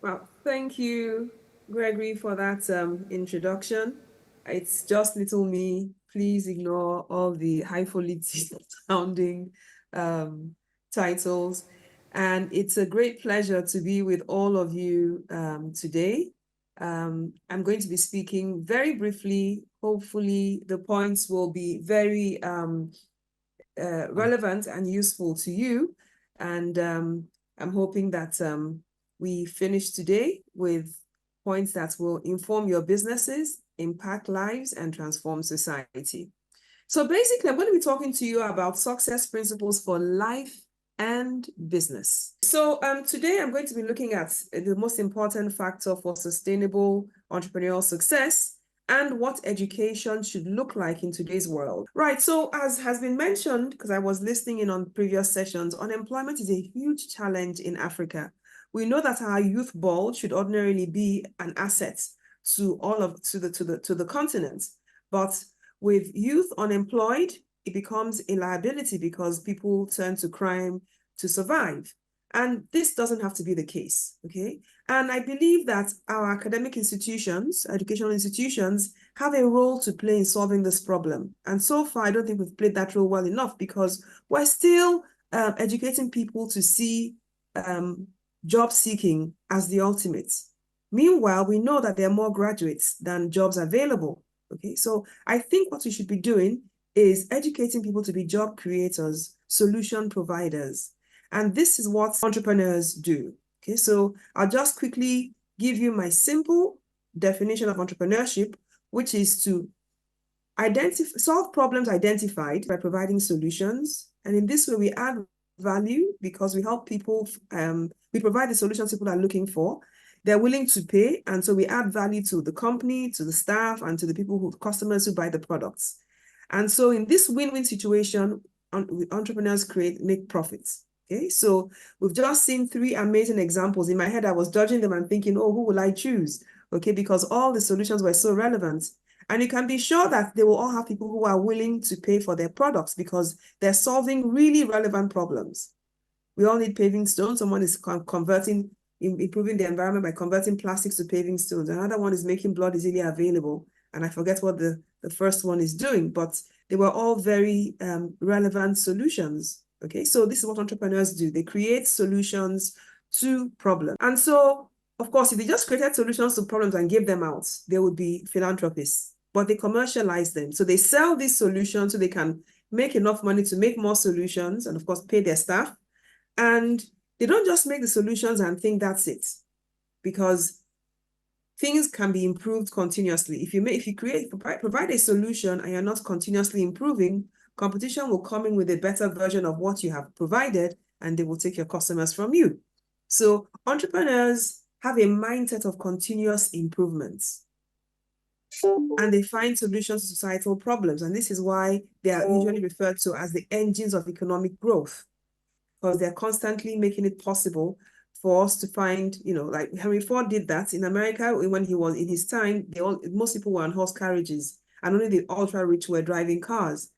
Well, thank you, Gregory, for that introduction. It's just little me. Please ignore all the highfalutin sounding um, titles. And it's a great pleasure to be with all of you today. I'm going to be speaking very briefly. Hopefully, the points will be very relevant and useful to you. And I'm hoping that we finish today with points that will inform your businesses, impact lives, and transform society. So basically, I'm going to be talking to you about success principles for life and business. So today I'm going to be looking at the most important factor for sustainable entrepreneurial success and what education should look like in today's world. Right, so as has been mentioned, because I was listening in on previous sessions, unemployment is a huge challenge in Africa. We know that our youth bulge should ordinarily be an asset to the continent, but with youth unemployed, it becomes a liability because people turn to crime to survive. And this doesn't have to be the case, okay? And I believe that our academic institutions, educational institutions, have a role to play in solving this problem. And so far, I don't think we've played that role well enough because we're still educating people to see job seeking as the ultimate. Meanwhile, we know that there are more graduates than jobs available. Okay, so I think what we should be doing is educating people to be job creators, solution providers. And this is what entrepreneurs do. Okay, so I'll just quickly give you my simple definition of entrepreneurship, which is to solve problems identified by providing solutions. And in this way, we add value because we help people, we provide the solutions people are looking for. They're willing to pay, and so we add value to the company, to the staff, and to the customers who buy the products. And so in this win-win situation, entrepreneurs make profits. Okay, so we've just seen three amazing examples. In my head, I was judging them and thinking, oh, who will I choose? Okay, because all the solutions were so relevant. And you can be sure that they will all have people who are willing to pay for their products because they're solving really relevant problems. We all need paving stones. Someone is improving the environment by converting plastics to paving stones. Another one is making blood easily available. And I forget what the first one is doing, but they were all very relevant solutions. Okay, so this is what entrepreneurs do. They create solutions to problems. And so, of course, if they just created solutions to problems and gave them out, they would be philanthropists. But they commercialize them. So they sell these solutions so they can make enough money to make more solutions and, of course, pay their staff. And they don't just make the solutions and think that's it, because things can be improved continuously. If you provide a solution and you're not continuously improving, competition will come in with a better version of what you have provided, and they will take your customers from you. So entrepreneurs have a mindset of continuous improvements, and they find solutions to societal problems. And this is why they are usually referred to as the engines of economic growth, because they're constantly making it possible for us to find, like Henry Ford did that in America when he was in his time. Most people were on horse carriages, and only the ultra rich were driving cars.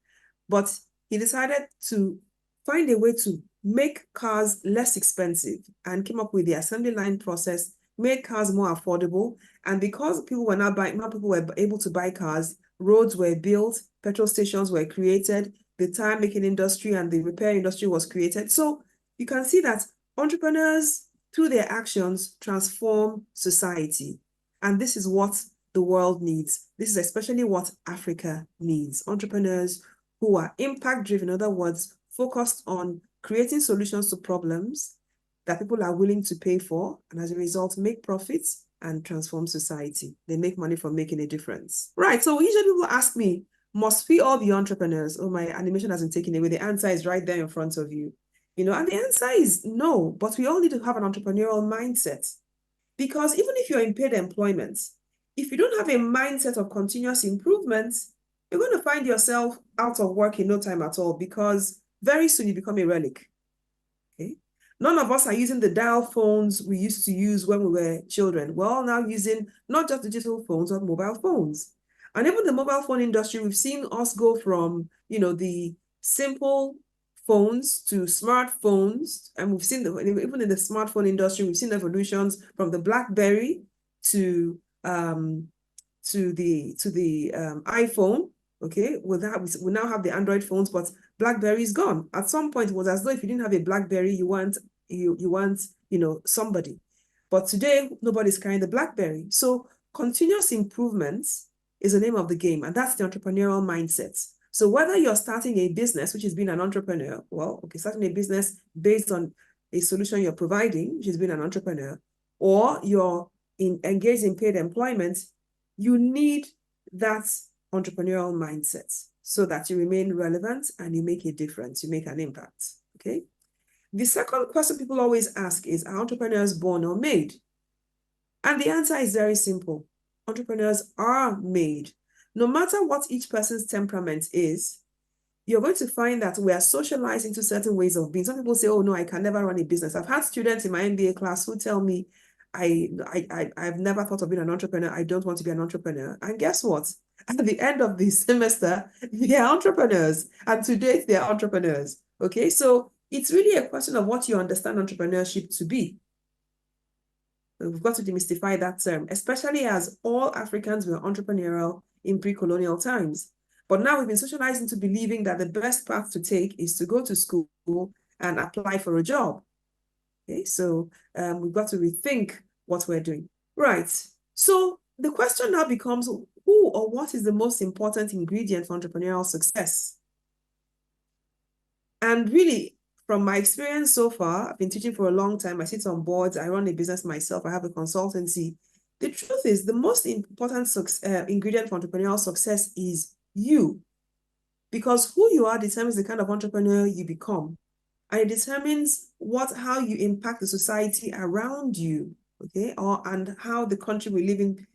But he decided to find a way to make cars less expensive and came up with the assembly line process, made cars more affordable. And because people were now people were able to buy cars, roads were built, petrol stations were created, the tire making industry and the repair industry was created. So you can see that entrepreneurs, through their actions, transform society. And this is what the world needs. This is especially what Africa needs. Entrepreneurs who are impact-driven, in other words, focused on creating solutions to problems that people are willing to pay for, and as a result, make profits and transform society. They make money from making a difference. Right, so usually people ask me, must we all be entrepreneurs? Oh, my animation hasn't taken away. The answer is right there in front of you. And the answer is no, but we all need to have an entrepreneurial mindset. Because even if you're in paid employment, if you don't have a mindset of continuous improvement, you're going to find yourself out of work in no time at all, because very soon you become a relic. Okay? None of us are using the dial phones we used to use when we were children. We're all now using not just digital phones, but mobile phones. And even the mobile phone industry, we've seen us go from, the simple phones to smartphones, and we've seen even in the smartphone industry, we've seen evolutions from the BlackBerry to the iPhone. Okay, we now have the Android phones, but BlackBerry is gone. At some point, it was as though if you didn't have a BlackBerry, you want somebody. But today, nobody's carrying the BlackBerry. So continuous improvements is the name of the game, and that's the entrepreneurial mindset. So whether you're starting a business, which is being an entrepreneur, well, okay, starting a business based on a solution you're providing, which is being an entrepreneur, or you're engaged in paid employment, you need that entrepreneurial mindset so that you remain relevant and you make a difference, you make an impact, okay? The second question people always ask is, are entrepreneurs born or made? And the answer is very simple. Entrepreneurs are made. No matter what each person's temperament is, you're going to find that we are socialized into certain ways of being. Some people say, oh no, I can never run a business. I've had students in my MBA class who tell me, I've never thought of being an entrepreneur. I don't want to be an entrepreneur. And guess what? At the end of the semester, they are entrepreneurs. And to date, they are entrepreneurs. Okay, so it's really a question of what you understand entrepreneurship to be. We've got to demystify that term, especially as all Africans were entrepreneurial in pre-colonial times. But now we've been socialized into believing that the best path to take is to go to school and apply for a job. Okay, so we've got to rethink what we're doing. Right, so the question now becomes, who or what is the most important ingredient for entrepreneurial success? And really, from my experience so far, I've been teaching for a long time. I sit on boards, I run a business myself, I have a consultancy. The truth is, the most important ingredient for entrepreneurial success is you. Because who you are determines the kind of entrepreneur you become. And it determines how you impact the society around you, okay? And how the country we live in,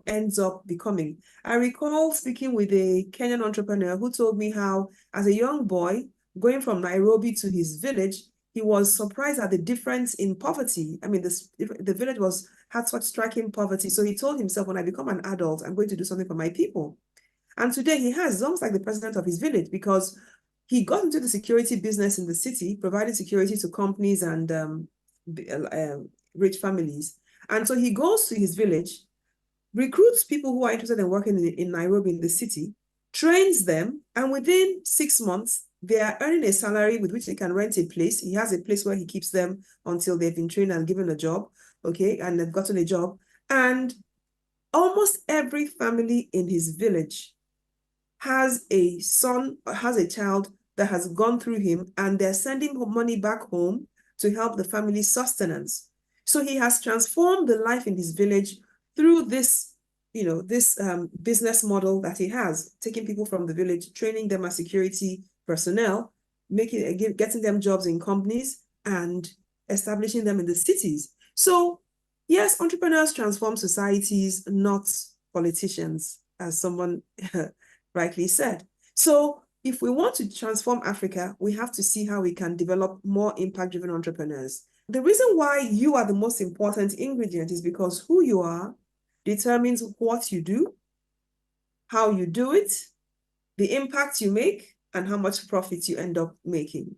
ends up becoming. I recall speaking with a Kenyan entrepreneur who told me how, as a young boy, going from Nairobi to his village, he was surprised at the difference in poverty. I mean, the village had such striking poverty. So he told himself, when I become an adult, I'm going to do something for my people. And today it's almost like the president of his village, because he got into the security business in the city, providing security to companies and rich families. And so he goes to his village, recruits people who are interested in working in Nairobi in the city, trains them, and within 6 months, they are earning a salary with which they can rent a place. He has a place where he keeps them until they've been trained and given a job, okay, and they've gotten a job. And almost every family in his village has a child that has gone through him, and they're sending money back home to help the family's sustenance. So he has transformed the life in his village through this, business model that he has, taking people from the village, training them as security personnel, getting them jobs in companies, and establishing them in the cities. So yes, entrepreneurs transform societies, not politicians, as someone rightly said. So if we want to transform Africa, we have to see how we can develop more impact-driven entrepreneurs. The reason why you are the most important ingredient is because who you are determines what you do, how you do it, the impact you make, and how much profit you end up making.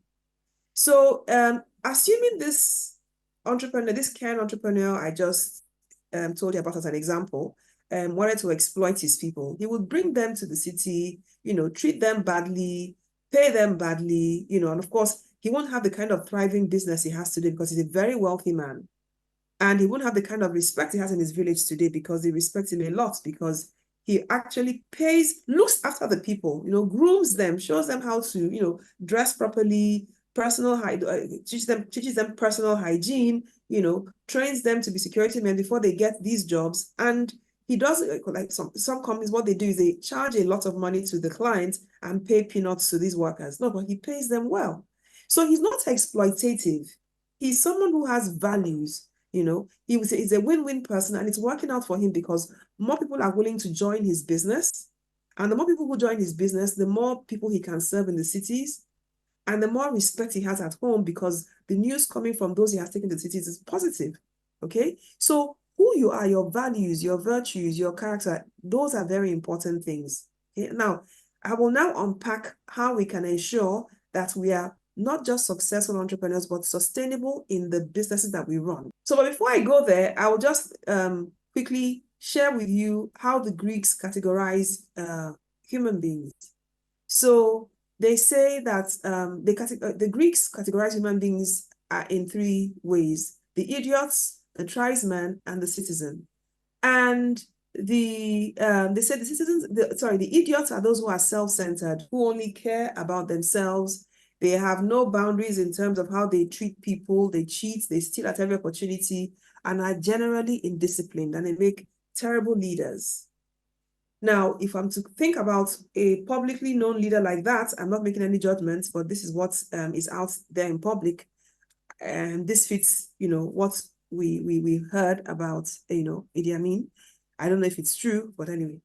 So assuming this Kenyan entrepreneur I just told you about as an example, wanted to exploit his people, he would bring them to the city, treat them badly, pay them badly, and of course, he won't have the kind of thriving business he has today because he's a very wealthy man. And he won't have the kind of respect he has in his village today because they respect him a lot, because he actually looks after the people, grooms them, shows them how to, dress properly, teaches them personal hygiene, trains them to be security men before they get these jobs. And he does, like some companies, what they do is they charge a lot of money to the clients and pay peanuts to these workers. No, but he pays them well. So he's not exploitative. He's someone who has values. He's a win-win person, and it's working out for him because more people are willing to join his business. And the more people who join his business, the more people he can serve in the cities, and the more respect he has at home, because the news coming from those he has taken to the cities is positive. Okay? So who you are, your values, your virtues, your character, those are very important things. Okay? Now, I will now unpack how we can ensure that we are not just successful entrepreneurs, but sustainable in the businesses that we run. So, but before I go there, I will just quickly share with you how the Greeks categorize human beings. So they say that the Greeks categorize human beings in three ways: the idiots, the tribesmen, and the citizen. And they said the citizens, the idiots are those who are self-centered, who only care about themselves. They have no boundaries in terms of how they treat people. They cheat, they steal at every opportunity, and are generally indisciplined, and they make terrible leaders. Now, if I'm to think about a publicly known leader like that, I'm not making any judgments, but this is what is out there in public. And this fits, what we heard about, Idi Amin. I don't know if it's true, but anyway.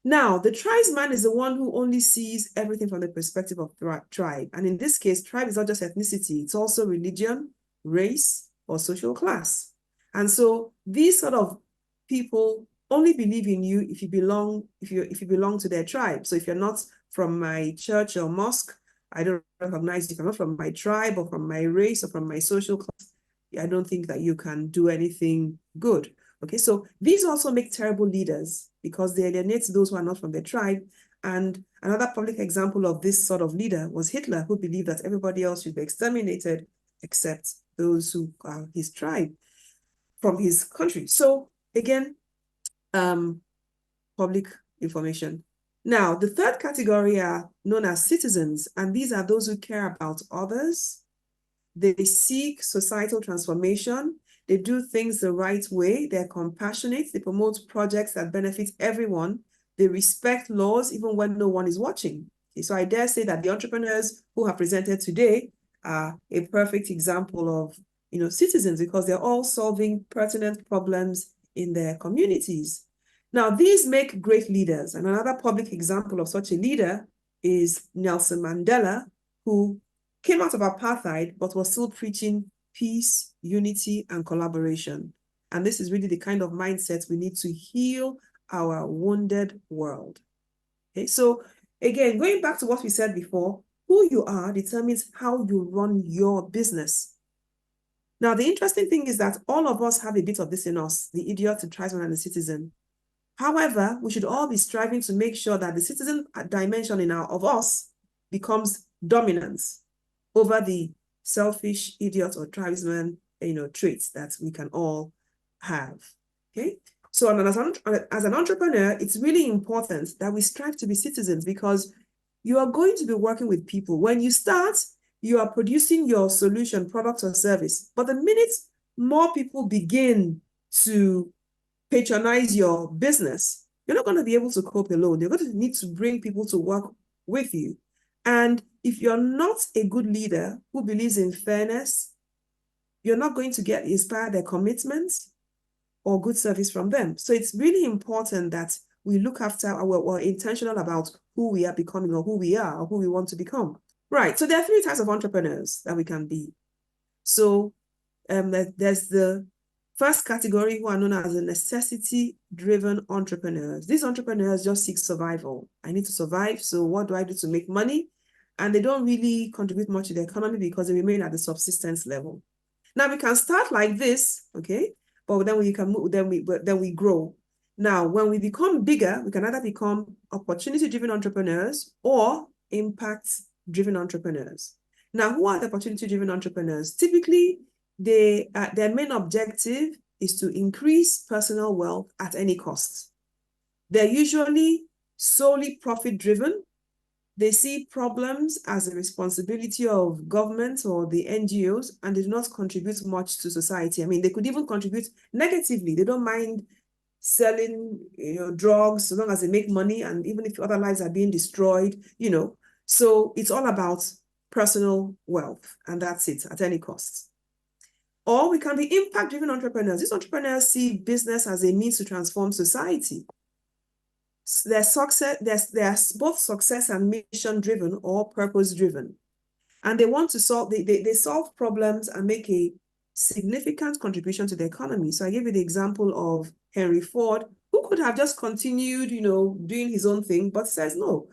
Now, the tribesman is the one who only sees everything from the perspective of tribe. And in this case, tribe is not just ethnicity, it's also religion, race, or social class. And so these sort of people only believe in you if you belong to their tribe. So if you're not from my church or mosque, I don't recognize you. If you're not from my tribe or from my race or from my social class, I don't think that you can do anything good. Okay, so these also make terrible leaders because they alienate those who are not from their tribe. And another public example of this sort of leader was Hitler, who believed that everybody else should be exterminated except those who are his tribe from his country. So again, public information. Now, the third category are known as citizens, and these are those who care about others. They seek societal transformation. They do things the right way. They're compassionate. They promote projects that benefit everyone. They respect laws even when no one is watching. Okay, so I dare say that the entrepreneurs who have presented today are a perfect example of, citizens, because they're all solving pertinent problems in their communities. Now, these make great leaders. And another public example of such a leader is Nelson Mandela, who came out of apartheid, but was still preaching peace, unity, and collaboration. And this is really the kind of mindset we need to heal our wounded world. Okay, so again, going back to what we said before, who you are determines how you run your business. Now, the interesting thing is that all of us have a bit of this in us, the idiot, the tribesman, and the citizen. However, we should all be striving to make sure that the citizen dimension of us becomes dominant over the selfish idiot or tribesman, traits that we can all have. Okay. So as an entrepreneur, it's really important that we strive to be citizens, because you are going to be working with people. When you start, you are producing your solution, product, or service. But the minute more people begin to patronize your business, you're not going to be able to cope alone. You're going to need to bring people to work with you. And if you're not a good leader who believes in fairness, you're not going to inspire their commitments or good service from them. So it's really important that we look after we're intentional about who we are becoming, or who we are, or who we want to become. Right. So there are three types of entrepreneurs that we can be. So there's the first category, who are known as the necessity-driven entrepreneurs. These entrepreneurs just seek survival. I need to survive, so what do I do to make money? And they don't really contribute much to the economy because they remain at the subsistence level. Now, we can start like this, okay? But then we can move, then we grow. Now, when we become bigger, we can either become opportunity-driven entrepreneurs or impact-driven entrepreneurs. Now, who are the opportunity-driven entrepreneurs? Typically, their main objective is to increase personal wealth at any cost. They're usually solely profit-driven. They see problems as a responsibility of government or the NGOs, and they do not contribute much to society. I mean, they could even contribute negatively. They don't mind selling, drugs, as long as they make money, and even if other lives are being destroyed, So it's all about personal wealth, and that's it, at any cost. Or we can be impact-driven entrepreneurs. These entrepreneurs see business as a means to transform society. They're both success and mission-driven or purpose-driven. And they want to solve, they solve problems and make a significant contribution to the economy. So I gave you the example of Henry Ford, who could have just continued, doing his own thing, but says, no,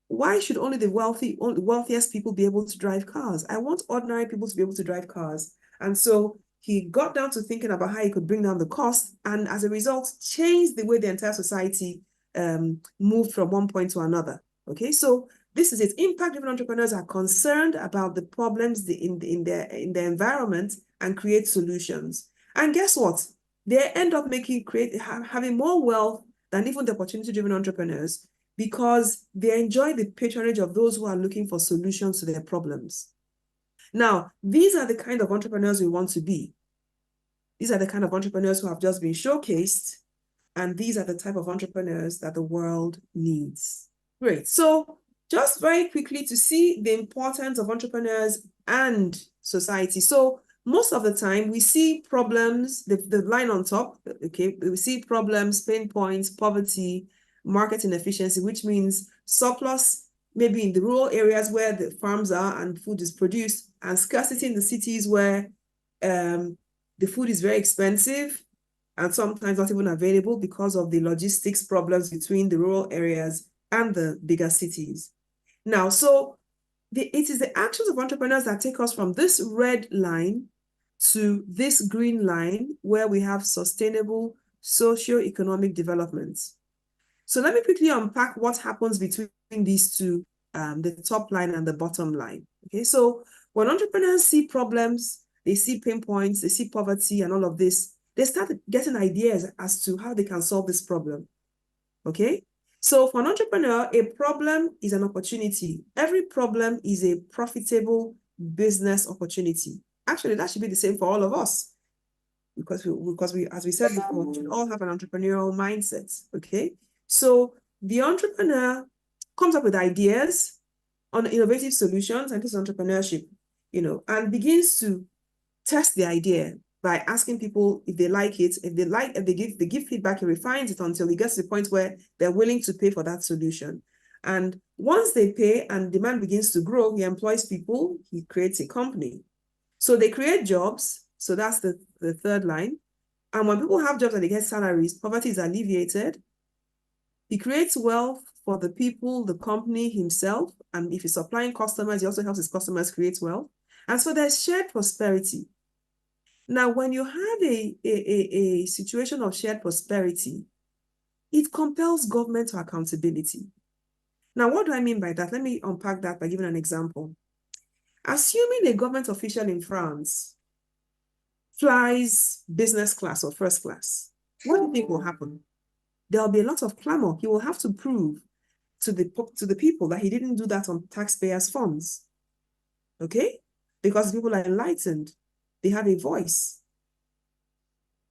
why should only the wealthiest people be able to drive cars? I want ordinary people to be able to drive cars. And so he got down to thinking about how he could bring down the cost, and as a result, changed the way the entire society moved from one point to another. Okay, so this is it. Impact-driven entrepreneurs are concerned about the problems in their environment and create solutions. And guess what? They end up having more wealth than even the opportunity-driven entrepreneurs, because they enjoy the patronage of those who are looking for solutions to their problems. Now, these are the kind of entrepreneurs we want to be. These are the kind of entrepreneurs who have just been showcased, and these are the type of entrepreneurs that the world needs. Great. So just very quickly to see the importance of entrepreneurs and society. So most of the time we see problems, the line on top, okay, we see problems, pain points, poverty, market inefficiency, which means surplus maybe in the rural areas where the farms are and food is produced, and scarcity in the cities where the food is very expensive and sometimes not even available because of the logistics problems between the rural areas and the bigger cities. Now, so it is the actions of entrepreneurs that take us from this red line to this green line, where we have sustainable socio-economic development. So let me quickly unpack what happens between these two, the top line and the bottom line. Okay, so when entrepreneurs see problems, they see pain points, they see poverty and all of this, they start getting ideas as to how they can solve this problem. Okay, so for an entrepreneur, a problem is an opportunity. Every problem is a profitable business opportunity. Actually, that should be the same for all of us, because we, as we said before, we should all have an entrepreneurial mindset. Okay, so the entrepreneur comes up with ideas on innovative solutions, and this is entrepreneurship, and begins to test the idea by asking people if they like it. If they give feedback, he refines it until he gets to the point where they're willing to pay for that solution. And once they pay and demand begins to grow, he employs people, he creates a company. So they create jobs. So that's the third line. And when people have jobs and they get salaries, poverty is alleviated. He creates wealth for the people, the company, himself. And if he's supplying customers, he also helps his customers create wealth. And so there's shared prosperity. Now, when you have a situation of shared prosperity, it compels government to accountability. Now, what do I mean by that? Let me unpack that by giving an example. Assuming a government official in France flies business class or first class, what do you think will happen? There'll be a lot of clamor. He will have to prove to the people that he didn't do that on taxpayers' funds. Okay? Because people are enlightened. They have a voice.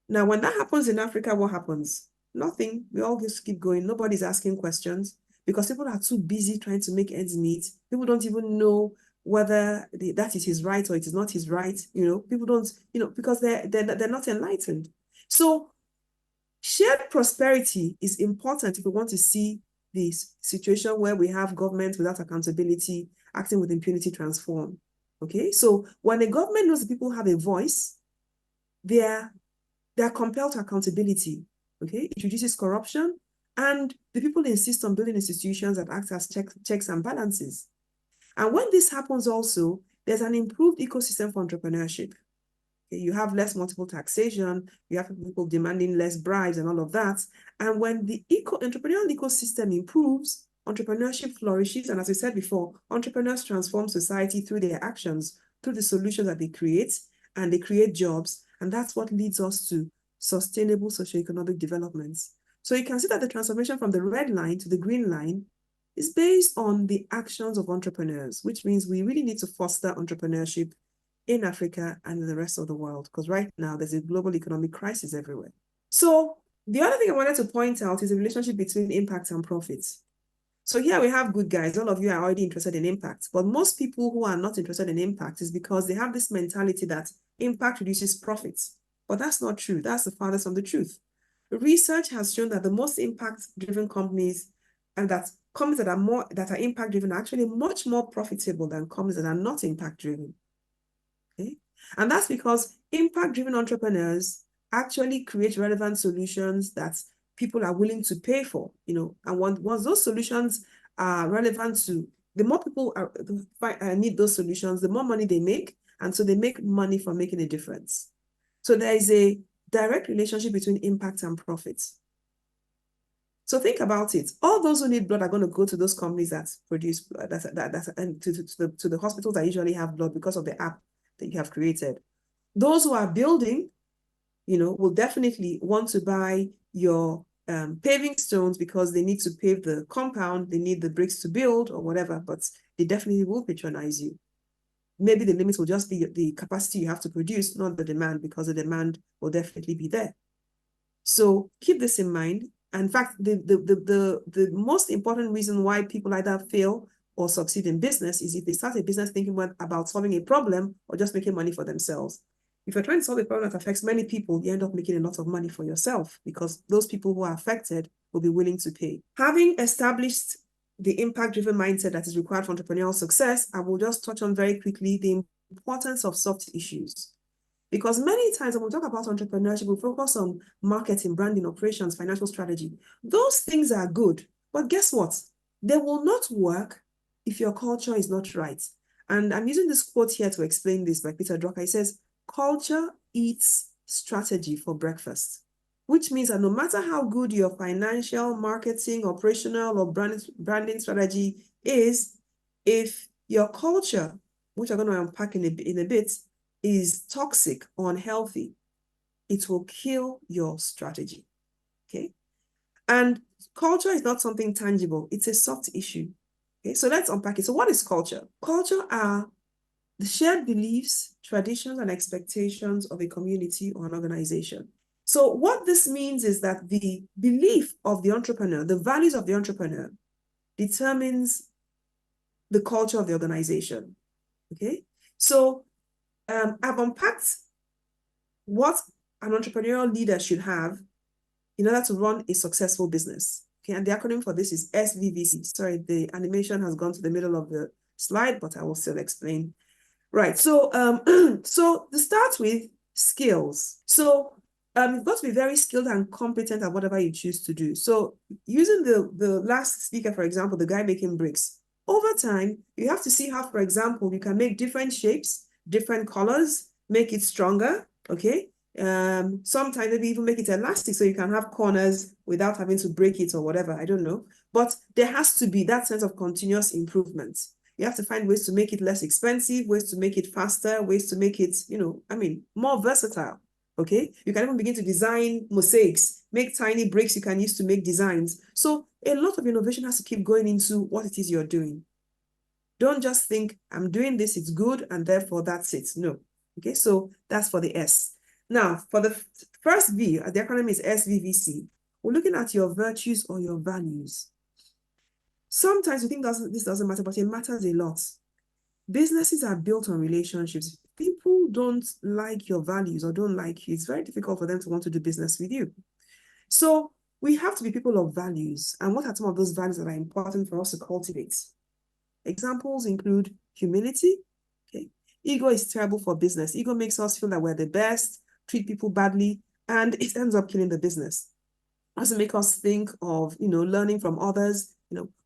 Now, when that happens in Africa, what happens? Nothing. We all just keep going. Nobody's asking questions because people are too busy trying to make ends meet. People don't even know whether that is his right or it is not his right. People don't, because they're not enlightened. So shared prosperity is important if we want to see this situation where we have government without accountability acting with impunity transform. Okay, so when the government knows that people have a voice, they're compelled to accountability. Okay, it reduces corruption, and the people insist on building institutions that act as checks and balances. And when this happens also, there's an improved ecosystem for entrepreneurship. Okay, you have less multiple taxation, you have people demanding less bribes and all of that. And when the entrepreneurial ecosystem improves, entrepreneurship flourishes. And as I said before, entrepreneurs transform society through their actions, through the solutions that they create, and they create jobs. And that's what leads us to sustainable socioeconomic developments. So you can see that the transformation from the red line to the green line is based on the actions of entrepreneurs, which means we really need to foster entrepreneurship in Africa and in the rest of the world, because right now there's a global economic crisis everywhere. So the other thing I wanted to point out is the relationship between impact and profits. So here we have good guys. All of you are already interested in impact, but most people who are not interested in impact is because they have this mentality that impact reduces profits. But that's not true. That's the farthest from the truth. Research has shown that the most impact-driven companies, and that companies that are impact-driven are actually much more profitable than companies that are not impact-driven. Okay? And that's because impact-driven entrepreneurs actually create relevant solutions that people are willing to pay for, and once those solutions are relevant to, the more people need those solutions, the more money they make. And so they make money from making a difference. So there is a direct relationship between impact and profits. So think about it. All those who need blood are going to go to those companies that produce blood, and to the hospitals that usually have blood because of the app that you have created. Those who are building, will definitely want to buy your paving stones because they need to pave the compound, they need the bricks to build or whatever, but they definitely will patronize you. Maybe the limit will just be the capacity you have to produce, not the demand, because the demand will definitely be there. So keep this in mind. In fact, the most important reason why people either fail or succeed in business is if they start a business thinking about solving a problem or just making money for themselves. If you're trying to solve a problem that affects many people, you end up making a lot of money for yourself because those people who are affected will be willing to pay. Having established the impact-driven mindset that is required for entrepreneurial success, I will just touch on very quickly the importance of soft issues. Because many times when we talk about entrepreneurship, we focus on marketing, branding, operations, financial strategy. Those things are good, but guess what? They will not work if your culture is not right. And I'm using this quote here to explain this by Peter Drucker. He says, culture eats strategy for breakfast, which means that no matter how good your financial, marketing, operational, or branding strategy is, if your culture, which I'm going to unpack in a bit, is toxic or unhealthy, it will kill your strategy, okay? And culture is not something tangible. It's a soft issue, okay? So let's unpack it. So what is culture? Culture are the shared beliefs, traditions, and expectations of a community or an organization. So what this means is that the belief of the entrepreneur, the values of the entrepreneur, determines the culture of the organization, okay? So I've unpacked what an entrepreneurial leader should have in order to run a successful business. Okay, and the acronym for this is SVVC. Sorry, the animation has gone to the middle of the slide, but I will still explain. Right, so so to start with, skills. So you've got to be very skilled and competent at whatever you choose to do. So using the last speaker, for example, the guy making bricks, over time, you have to see how, for example, you can make different shapes, different colors, make it stronger, okay? Sometimes maybe even make it elastic so you can have corners without having to break it or whatever, I don't know. But there has to be that sense of continuous improvement. You have to find ways to make it less expensive, ways to make it faster, ways to make it, more versatile, okay? You can even begin to design mosaics, make tiny bricks you can use to make designs. So a lot of innovation has to keep going into what it is you're doing. Don't just think, I'm doing this, it's good, and therefore that's it. No. Okay, so that's for the S. Now, for the first V, the acronym is SVVC. We're looking at your virtues or your values. Sometimes you think this doesn't matter, but it matters a lot. Businesses are built on relationships. People don't like your values or don't like you. It's very difficult for them to want to do business with you. So we have to be people of values. And what are some of those values that are important for us to cultivate? Examples include humility. Okay. Ego is terrible for business. Ego makes us feel that we're the best, treat people badly, and it ends up killing the business. It doesn't make us think of, learning from others.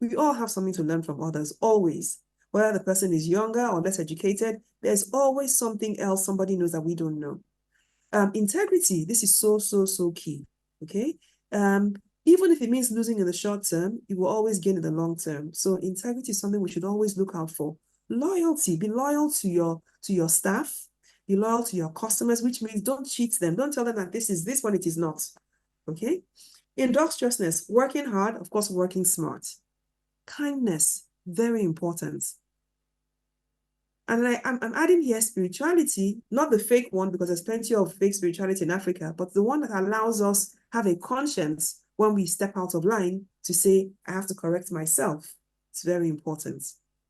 We all have something to learn from others, always. Whether the person is younger or less educated, there's always something else somebody knows that we don't know. Integrity, this is so key, okay? Even if it means losing in the short term, you will always gain in the long term. So integrity is something we should always look out for. Loyalty, be loyal to your staff, be loyal to your customers, which means don't cheat them. Don't tell them that this is this when it is not, okay? Industriousness, working hard, of course, working smart. Kindness, very important. And I'm adding here spirituality, not the fake one, because there's plenty of fake spirituality in Africa, but the one that allows us have a conscience when we step out of line to say, I have to correct myself. It's very important.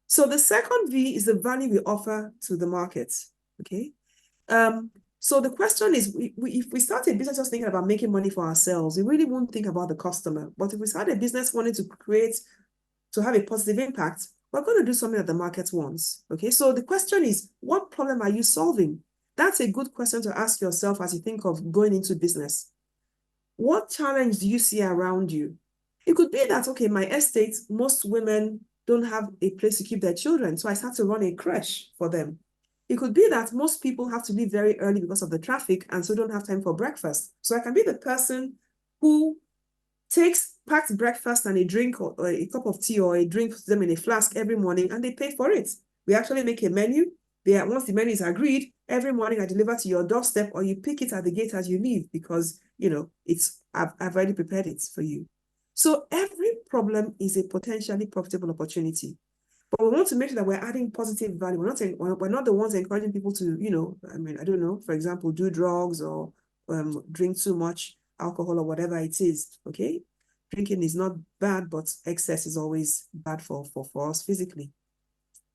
So the second V is the value we offer to the market, okay? So the question is, if we start a business just thinking about making money for ourselves, we really won't think about the customer. But if we start a business wanting to have a positive impact, we're going to do something that the market wants, okay? So the question is, what problem are you solving? That's a good question to ask yourself as you think of going into business. What challenge do you see around you? It could be that, okay, my estate, most women don't have a place to keep their children, so I start to run a creche for them. It could be that most people have to leave very early because of the traffic and so don't have time for breakfast. So I can be the person who packs breakfast and a drink or a cup of tea or a drink to them in a flask every morning, and they pay for it. We actually make a menu. Once the menu is agreed, every morning I deliver to your doorstep, or you pick it at the gate as you leave, because I've already prepared it for you. So every problem is a potentially profitable opportunity. But we want to make sure that we're adding positive value. We're not the ones encouraging people to, I don't know, for example, do drugs or drink too much alcohol or whatever it is, okay? Drinking is not bad, but excess is always bad for us physically.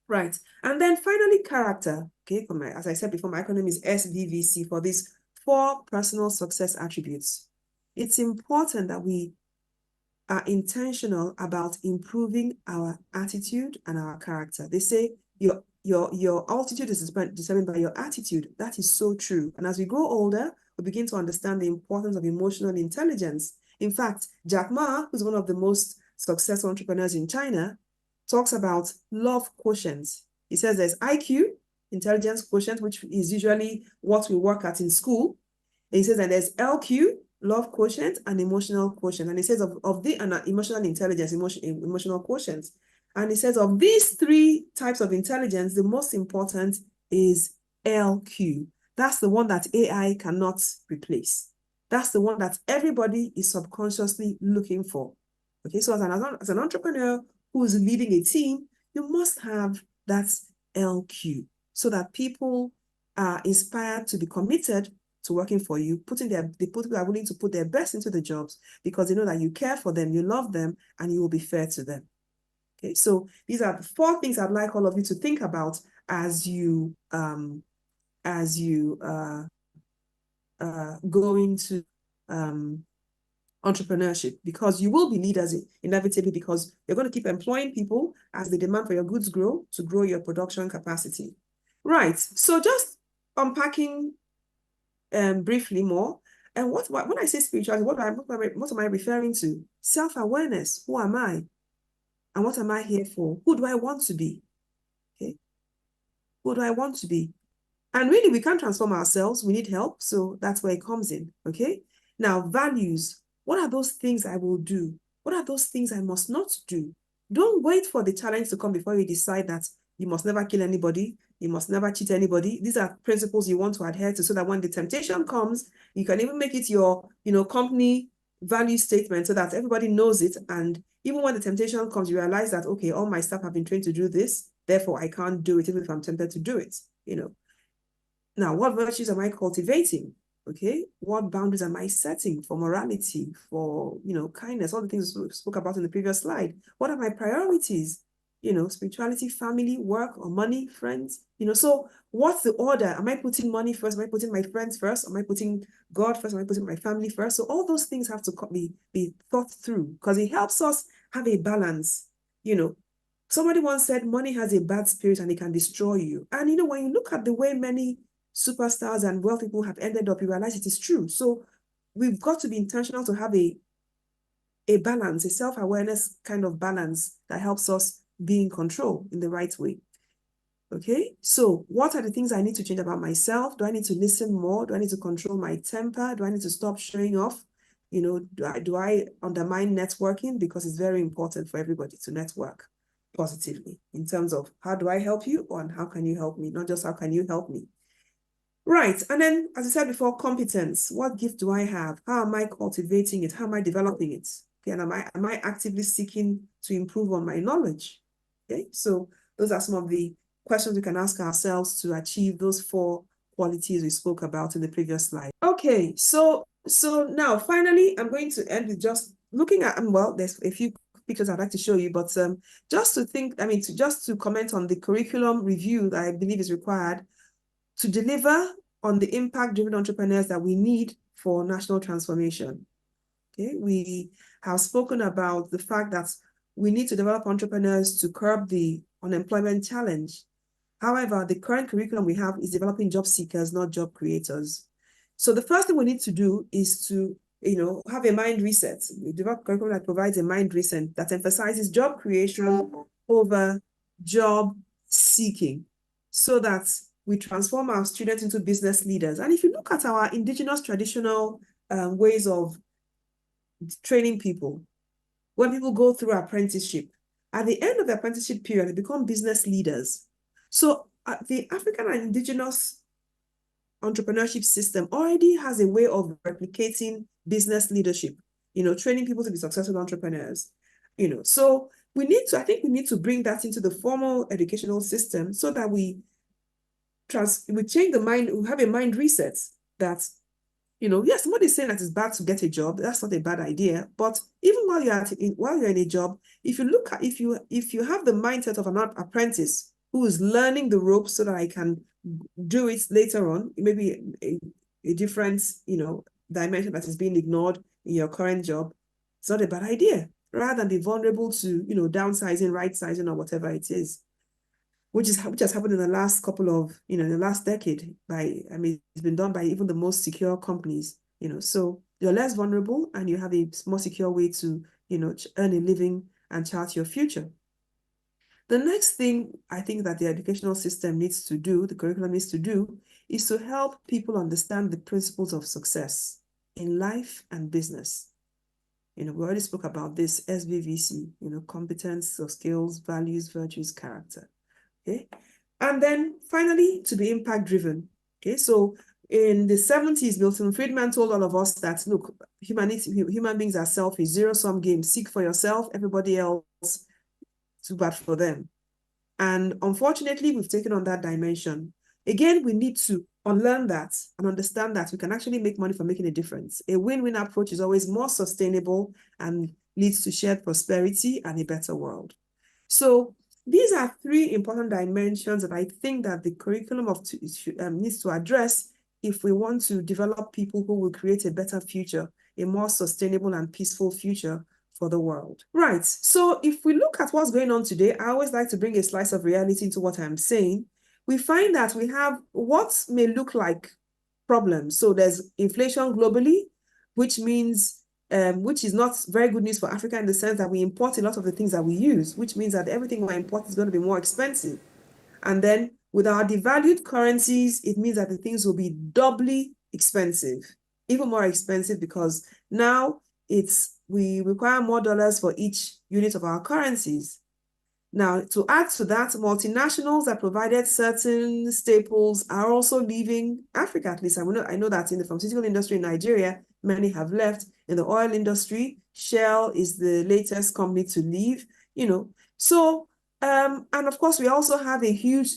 Right. And then finally, character, okay? As I said before, my acronym is SVVC for these 4 personal success attributes. It's important that we are intentional about improving our attitude and our character. They say your altitude is determined by your attitude. That is so true. And as we grow older, we begin to understand the importance of emotional intelligence. In fact, Jack Ma, who's one of the most successful entrepreneurs in China, talks about love quotient. He says there's IQ, intelligence quotient, which is usually what we work at in school. And he says that there's LQ, love quotient, and emotional quotient. And he says of the emotional intelligence, emotional quotient. And he says of these 3 types of intelligence, the most important is LQ. That's the one that AI cannot replace. That's the one that everybody is subconsciously looking for. Okay, so as an entrepreneur who is leading a team, you must have that LQ so that people are inspired to be committed to working for you, people are willing to put their best into the jobs because they know that you care for them, you love them, and you will be fair to them. Okay, so these are the 4 things I'd like all of you to think about as you go into entrepreneurship, because you will be leaders inevitably, because you're going to keep employing people as the demand for your goods grow to grow your production capacity. Right, so just unpacking briefly more. And when I say spirituality, what am I referring to? Self-awareness. Who am I? And what am I here for? Who do I want to be? Okay. Who do I want to be? And really, we can't transform ourselves. We need help. So that's where it comes in. Okay. Now, values. What are those things I will do? What are those things I must not do? Don't wait for the challenge to come before you decide that you must never kill anybody. You must never cheat anybody. These are principles you want to adhere to so that when the temptation comes, you can even make it your, company value statement so that everybody knows it. And even when the temptation comes, you realize that, okay, all my staff have been trained to do this. Therefore, I can't do it even if I'm tempted to do it, Now, what virtues am I cultivating? Okay, what boundaries am I setting for morality, for, kindness, all the things we spoke about in the previous slide? What are my priorities? Spirituality, family, work, or money, friends? So what's the order? Am I putting money first? Am I putting my friends first? Am I putting God first? Am I putting my family first? So all those things have to be thought through, because it helps us have a balance. Somebody once said money has a bad spirit and it can destroy you. And, when you look at the way many superstars and wealthy people have ended up, you realize it is true. So we've got to be intentional to have a balance, a self-awareness kind of balance that helps us be in control in the right way. Okay, so what are the things I need to change about myself? Do I need to listen more? Do I need to control my temper? Do I need to stop showing off? Do I undermine networking? Because it's very important for everybody to network positively in terms of how do I help you and how can you help me? Not just how can you help me. Right, and then, as I said before, competence. What gift do I have? How am I cultivating it? How am I developing it? Okay, and am I actively seeking to improve on my knowledge? Okay, so those are some of the questions we can ask ourselves to achieve those 4 qualities we spoke about in the previous slide. Okay, so now finally, I'm going to end with just looking at, well, there's a few pictures I'd like to show you, but just to comment on the curriculum review that I believe is required to deliver on the impact-driven entrepreneurs that we need for national transformation. Okay, we have spoken about the fact that we need to develop entrepreneurs to curb the unemployment challenge. However, the current curriculum we have is developing job seekers, not job creators. So the first thing we need to do is to have a mind reset. We develop curriculum that provides a mind reset that emphasizes job creation over job seeking, so that we transform our students into business leaders. And if you look at our indigenous traditional ways of training people, when people go through apprenticeship, at the end of the apprenticeship period, they become business leaders. So the African and indigenous entrepreneurship system already has a way of replicating business leadership, training people to be successful entrepreneurs. So I think we need to bring that into the formal educational system, so that we change the mind, we have a mind reset that, yes, somebody's saying that it's bad to get a job. That's not a bad idea. But even while you're in a job, if you have the mindset of an apprentice who is learning the ropes so that I can do it later on, maybe a different, dimension that is being ignored in your current job, it's not a bad idea, rather than be vulnerable to, downsizing, right sizing, or whatever it is, which has happened in the last couple of, in the last decade it's been done by even the most secure companies, so you're less vulnerable and you have a more secure way to, earn a living and chart your future. The next thing I think that the educational system needs to do, the curriculum needs to do, is to help people understand the principles of success in life and business. We already spoke about this, SVVC, competence, skills, values, virtues, character. Okay. And then finally, to be impact driven. Okay. So in the 70s, Milton Friedman told all of us that, look, human beings are selfish, zero-sum game, seek for yourself, everybody else, too bad for them. And unfortunately, we've taken on that dimension. Again, we need to unlearn that and understand that we can actually make money for making a difference. A win-win approach is always more sustainable and leads to shared prosperity and a better world. So these are three important dimensions that I think that the curriculum needs to address if we want to develop people who will create a better future, a more sustainable and peaceful future for the world. Right. So if we look at what's going on today, I always like to bring a slice of reality into what I'm saying. We find that we have what may look like problems. So there's inflation globally, which means, which is not very good news for Africa in the sense that we import a lot of the things that we use, which means that everything we import is going to be more expensive. And then with our devalued currencies, it means that the things will be doubly expensive, even more expensive, because now we require more dollars for each unit of our currencies. Now, to add to that, multinationals that provided certain staples are also leaving Africa, at least. I know that in the pharmaceutical industry in Nigeria, many have left. In the oil industry, Shell is the latest company to leave, So, and of course, we also have a huge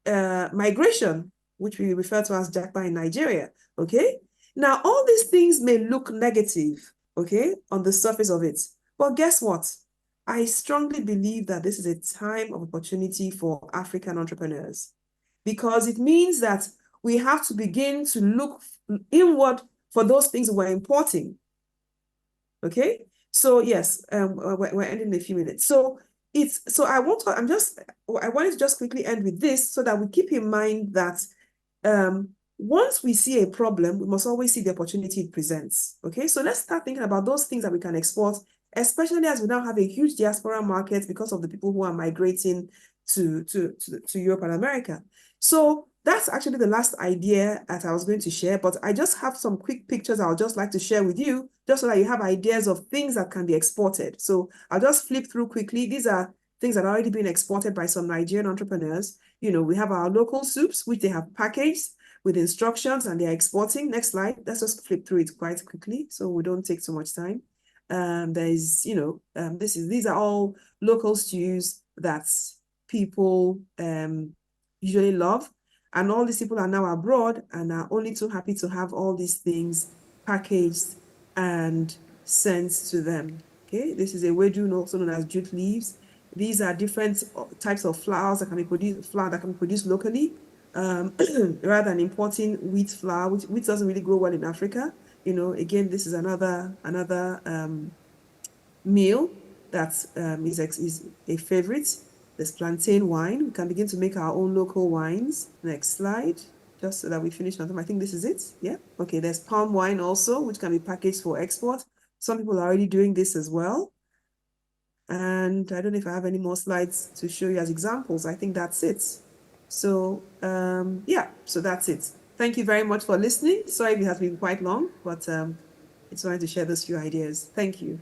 migration, which we refer to as Jackpot in Nigeria, okay? Now, all these things may look negative, okay, on the surface of it. But guess what? I strongly believe that this is a time of opportunity for African entrepreneurs, because it means that we have to begin to look inward for those things we're importing. Okay? So yes, we're ending in a few minutes. So I wanted to just quickly end with this so that we keep in mind that once we see a problem, we must always see the opportunity it presents. Okay, so let's start thinking about those things that we can export, especially as we now have a huge diaspora market because of the people who are migrating to Europe and America. So that's actually the last idea that I was going to share, but I just have some quick pictures I would just like to share with you, just so that you have ideas of things that can be exported. So I'll just flip through quickly. These are things that are already being exported by some Nigerian entrepreneurs. We have our local soups, which they have packaged with instructions and they're exporting. Next slide. Let's just flip through it quite quickly so we don't take too much time. These are all local stews that people usually love. And all these people are now abroad and are only too happy to have all these things packaged and sent to them. Okay, this is a wedu, also known as jute leaves. These are different types of flours that can be produced locally, rather than importing wheat flour, which doesn't really grow well in Africa. Again, this is another meal that is a favorite. There's plantain wine. We can begin to make our own local wines. Next slide. just so that we finish on time. I think this is it. Yeah. Okay. There's palm wine also, which can be packaged for export. Some people are already doing this as well. And I don't know if I have any more slides to show you as examples. I think that's it. So yeah, so that's it. Thank you very much for listening. Sorry if it has been quite long, but I just wanted to share those few ideas. Thank you.